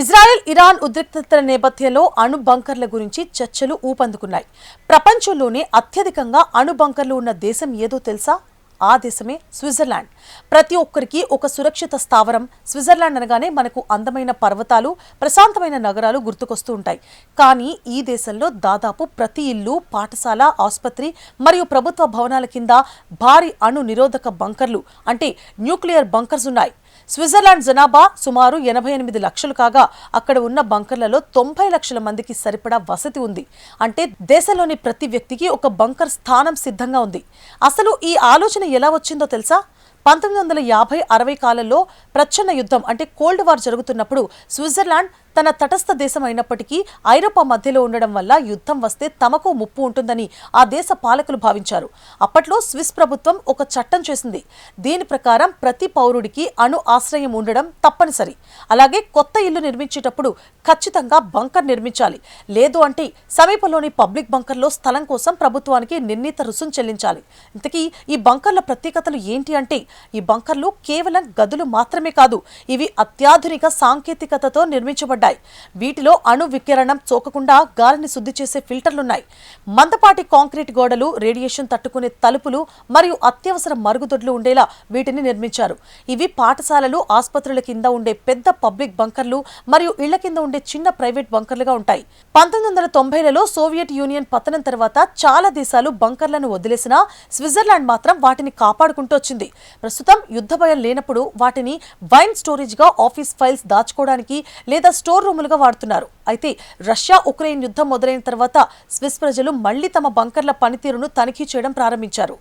Israel Iran ఉద్రిక్తతల నేపథ్యంలో అణు బంకర్ల గురించి చర్చలు ఊపందుకున్నాయి. ప్రపంచంలోనే అత్యధికంగా అణు బంకర్లు ఉన్న దేశం ఏదో తెలుసా? ఆ దేశమే స్విట్జర్లాండ్. ప్రతి ఒక్కరికి ఒక సురక్షిత స్థావరం. స్విట్జర్లాండ్ అనగానే మనకు అందమైన పర్వతాలు, ప్రశాంతమైన నగరాలు గుర్తుకొస్తూ ఉంటాయి. కానీ ఈ దేశంలో దాదాపు ప్రతి ఇల్లు, పాఠశాల, ఆసుపత్రి మరియు ప్రభుత్వ భవనాల కింద భారీ అణు నిరోధక బంకర్లు అంటే న్యూక్లియర్ బంకర్స్ ఉన్నాయి. స్విట్జర్లాండ్ జనాభా సుమారు 88 లక్షలు కాగా అక్కడ ఉన్న బంకర్లలో 90 లక్షల మందికి సరిపడా వసతి ఉంది. అంటే దేశంలోని ప్రతి వ్యక్తికి ఒక బంకర్ స్థానం సిద్ధంగా ఉంది. అసలు ఈ ఆలోచన ఎలా వచ్చిందో తెలుసా? 1950-60 కాలంలో ప్రచ్ఛన్న యుద్ధం అంటే కోల్డ్ వార్ జరుగుతున్నప్పుడు స్విట్జర్లాండ్ తన తటస్థ దేశం అయినప్పటికీ ఐరోపా మధ్యలో ఉండడం వల్ల యుద్ధం వస్తే తమకు ముప్పు ఉంటుందని ఆ దేశ పాలకులు భావించారు. అప్పట్లో స్విస్ ప్రభుత్వం ఒక చట్టం చేసింది. దీని ప్రకారం ప్రతి పౌరుడికి అణు ఆశ్రయం ఉండడం తప్పనిసరి. అలాగే కొత్త ఇల్లు నిర్మించేటప్పుడు ఖచ్చితంగా బంకర్ నిర్మించాలి. లేదు అంటే సమీపంలోని పబ్లిక్ బంకర్లో స్థలం కోసం ప్రభుత్వానికి నిర్ణీత రుసుం చెల్లించాలి. ఇంతకీ ఈ బంకర్ల ప్రత్యేకతలు ఏంటి అంటే, ఈ బంకర్లు కేవలం గదులు మాత్రమే కాదు, ఇవి అత్యాధునిక సాంకేతికతతో నిర్మించబడ్డాయి. వీటిలో అణు వికిరణం సోకకుండా గాలిని శుద్ధి చేసే ఫిల్టర్లున్నాయి. మందపాటి కాంక్రీట్ గోడలు, రేడియేషన్ తట్టుకునే తలుపులు మరియు అత్యవసర మరుగుదొడ్లు ఉండేలా వీటిని నిర్మించారు. ఇవి పాఠశాలలు, ఆసుపత్రుల కింద ఉండే పెద్ద పబ్లిక్ బంకర్లు మరియు ఇళ్ల కింద ఉండే చిన్న ప్రైవేట్ బంకర్లుగా ఉంటాయి. 1990లలో సోవియట్ యూనియన్ పతనం తర్వాత చాలా దేశాలు బంకర్లను వదిలేసినా స్విట్జర్లాండ్ మాత్రం వాటిని కాపాడుకుంటూ వచ్చింది. ప్రస్తుతం యుద్ధ భయం లేనప్పుడు వాటిని వైన్ స్టోరేజ్ గా, ఆఫీస్ ఫైల్స్ దాచుకోవడానికి లేదా స్టోర్ రూములుగా వాడుతున్నారు. అయితే రష్యా ఉక్రెయిన్ యుద్ధం మొదలైన తర్వాత స్విస్ ప్రజలు మళ్లీ తమ బంకర్ల పనితీరును తనిఖీ చేయడం ప్రారంభించారు.